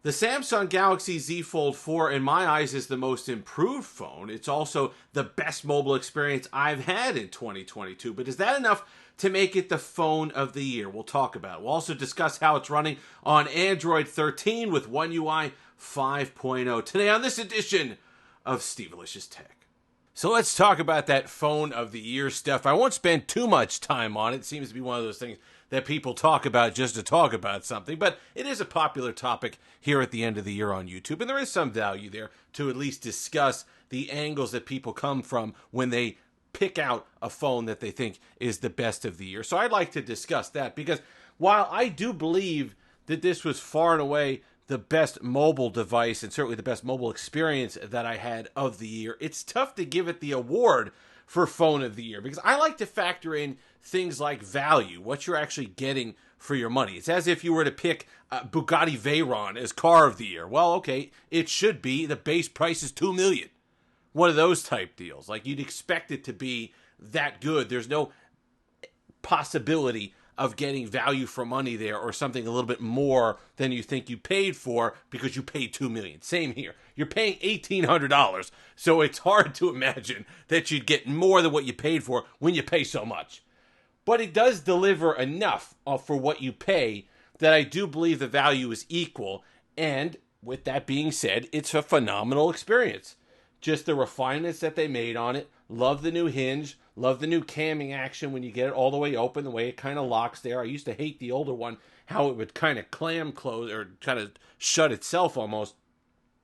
The Samsung Galaxy Z Fold 4, in my eyes, is the most improved phone. It's also the best mobile experience I've had in 2022. But is that enough to make it the phone of the year? We'll talk about it. We'll also discuss how it's running on Android 13 with One UI 5.0 today on this edition of Stevealicious Tech. So let's talk about that phone of the year stuff. I won't spend too much time on it. It seems to be one of those things that people talk about just to talk about something, but it is a popular topic here at the end of the year on YouTube, and there is some value there to at least discuss the angles that people come from when they pick out a phone that they think is the best of the year. So I'd like to discuss that, because while I do believe that this was far and away the best mobile device and certainly the best mobile experience that I had of the year, it's tough to give it the award for phone of the year, because I like to factor in things like value, what you're actually getting for your money. It's as if you were to pick Bugatti Veyron as car of the year. Well, okay, it should be. The base price is $2 million. One of those type deals. Like, you'd expect it to be that good. There's no possibility of getting value for money there, or something a little bit more than you think you paid for because you paid $2 million. Same here. You're paying $1,800, so it's hard to imagine that you'd get more than what you paid for when you pay so much. But it does deliver enough for what you pay that I do believe the value is equal. And with that being said, it's a phenomenal experience. Just the refinements that they made on it. Love the new hinge. Love the new camming action when you get it all the way open, the way it kind of locks there. I used to hate the older one, how it would kind of clam close or kind of shut itself almost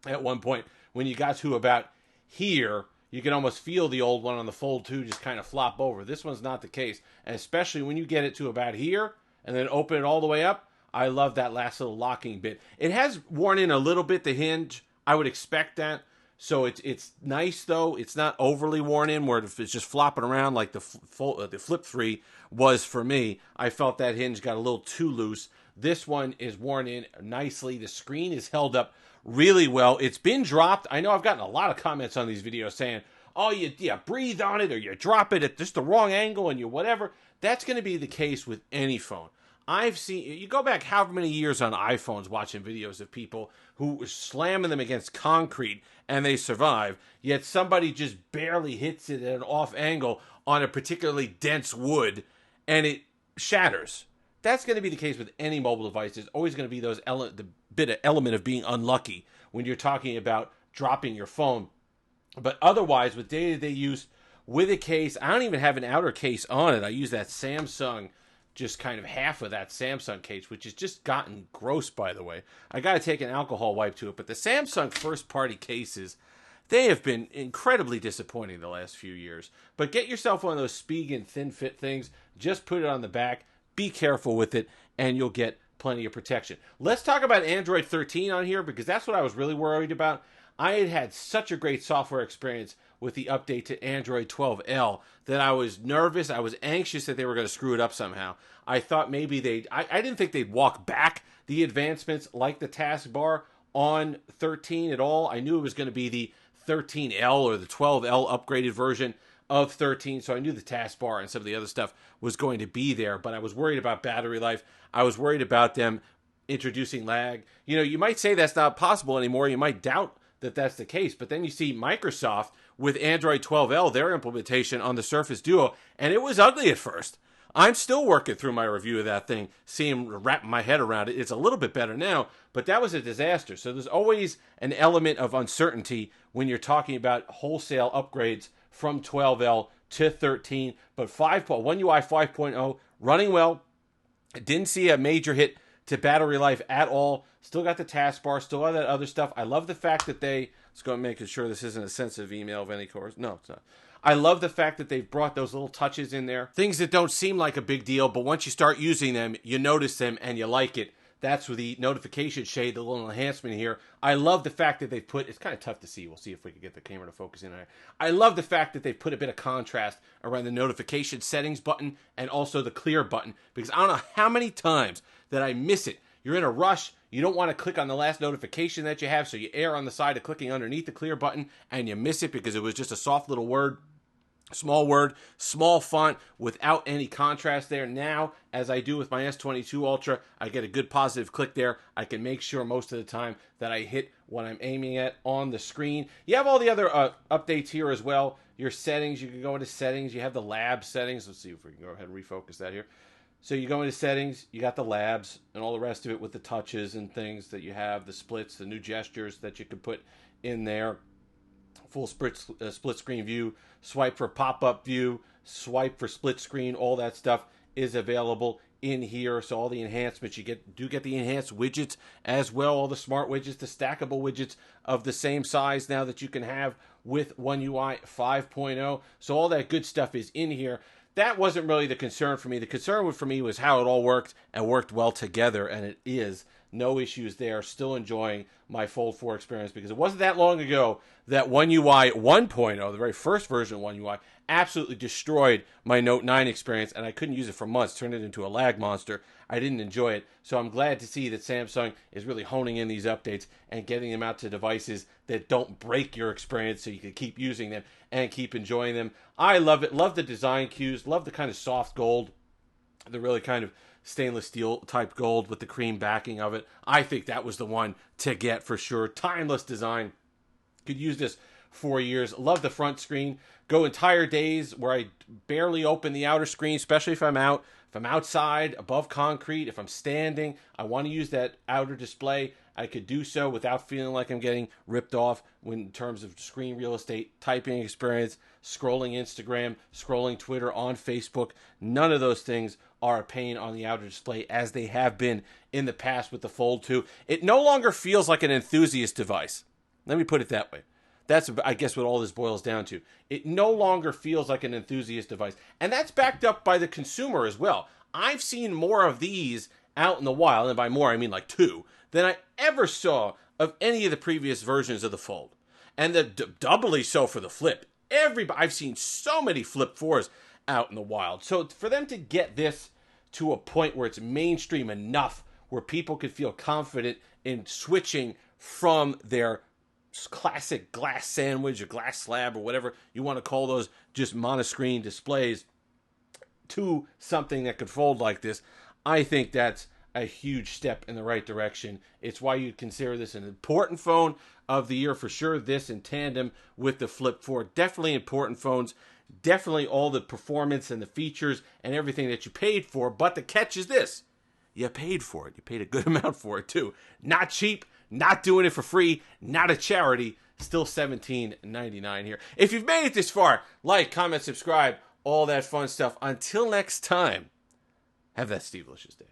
at one point. When you got to about here, you can almost feel the old one on the Fold 2 just kind of flop over. This one's not the case, and especially when you get it to about here and then open it all the way up. I love that last little locking bit. It has worn in a little bit, the hinge. I would expect that. So it's nice, though. It's not overly worn in where it's just flopping around like the Flip 3 was for me. I felt that hinge got a little too loose. This one is worn in nicely. The screen is held up really well. It's been dropped. I know I've gotten a lot of comments on these videos saying, oh, you breathe on it or you drop it at just the wrong angle and you whatever. That's going to be the case with any phone. I've seen, you go back however many years on iPhones watching videos of people who were slamming them against concrete and they survive, yet somebody just barely hits it at an off angle on a particularly dense wood and it shatters. That's going to be the case with any mobile device. There's always going to be the bit of element of being unlucky when you're talking about dropping your phone. But otherwise, with day-to-day use, with a case, I don't even have an outer case on it. I use that Samsung, just kind of half of that Samsung case, which has just gotten gross, by the way. I got to take an alcohol wipe to it. But the Samsung first-party cases, they have been incredibly disappointing the last few years. But get yourself one of those Spigen thin fit things. Just put it on the back. Be careful with it, and you'll get plenty of protection. Let's talk about Android 13 on here, because that's what I was really worried about. I had such a great software experience with the update to Android 12L that I was nervous. I was anxious that they were going to screw it up somehow. I thought maybe I didn't think they'd walk back the advancements like the taskbar on 13 at all. I knew it was going to be the 13L or the 12L upgraded version of 13, so I knew the taskbar and some of the other stuff was going to be there, but I was worried about battery life. I was worried about them introducing lag. You know, you might say that's not possible anymore. You might doubt that that's the case, but then you see Microsoft with Android 12L, their implementation on the Surface Duo, and it was ugly at first. I'm still working through my review of that thing, wrapping my head around it. It's a little bit better now, but that was a disaster. So there's always an element of uncertainty when you're talking about wholesale upgrades from 12L to 13. But One UI 5.0 running well. Didn't see a major hit to battery life at all. Still got the taskbar, still all that other stuff. I love the fact that let's go and make sure this isn't a sensitive email of any course. No, it's not. I love the fact that they've brought those little touches in there. Things that don't seem like a big deal, but once you start using them, you notice them and you like it. That's with the notification shade, the little enhancement here. I love the fact that they've put, it's kind of tough to see. We'll see if we can get the camera to focus in on it. I love the fact that they've put a bit of contrast around the notification settings button and also the clear button, because I don't know how many times that I miss it. You're in a rush. You don't want to click on the last notification that you have, so you err on the side of clicking underneath the clear button and you miss it because it was just a soft little word. Small word, small font, without any contrast there. Now, as I do with my S22 Ultra, I get a good positive click there. I can make sure most of the time that I hit what I'm aiming at on the screen. You have all the other updates here as well. Your settings, you can go into settings. You have the lab settings. Let's see if we can go ahead and refocus that here. So you go into settings, you got the labs and all the rest of it with the touches and things that you have, the splits, the new gestures that you can put in there. Full split screen view, swipe for pop-up view, swipe for split screen, all that stuff is available in here. So all the enhancements, you get the enhanced widgets as well, all the smart widgets, the stackable widgets of the same size now that you can have with One UI 5.0. So all that good stuff is in here. That wasn't really the concern for me. The concern for me was how it all worked and worked well together, and it is. No issues there. Still enjoying my Fold 4 experience because it wasn't that long ago that One UI 1.0, the very first version of One UI, absolutely destroyed my Note 9 experience, and I couldn't use it for months, turned it into a lag monster. I didn't enjoy it, so I'm glad to see that Samsung is really honing in these updates and getting them out to devices that don't break your experience so you can keep using them and keep enjoying them. I love it. Love the design cues. Love the kind of soft gold, the really kind of stainless steel type gold with the cream backing of it. I think that was the one to get for sure. Timeless design. Could use this for years. Love the front screen. Go entire days where I barely open the outer screen, especially if I'm out. If I'm outside, above concrete, if I'm standing, I want to use that outer display. I could do so without feeling like I'm getting ripped off in terms of screen real estate, typing experience, scrolling Instagram, scrolling Twitter, on Facebook. None of those things are a pain on the outer display as they have been in the past with the Fold 2. It no longer feels like an enthusiast device. Let me put it that way. That's, I guess, what all this boils down to. It no longer feels like an enthusiast device. And that's backed up by the consumer as well. I've seen more of these out in the wild, and by more I mean like 2, than I ever saw of any of the previous versions of the Fold. And doubly so for the Flip. I've seen so many Flip 4s out in the wild. So for them to get this to a point where it's mainstream enough, where people could feel confident in switching from their classic glass sandwich or glass slab or whatever you want to call those just monoscreen displays to something that could fold like this, I think that's a huge step in the right direction. It's why you'd consider this an important phone of the year for sure. This in tandem with the Flip 4. Definitely important phones. Definitely all the performance and the features and everything that you paid for. But the catch is this. You paid for it. You paid a good amount for it too. Not cheap. Not doing it for free, not a charity, still $17.99 here. If you've made it this far, like, comment, subscribe, all that fun stuff. Until next time, have that Steve-licious day.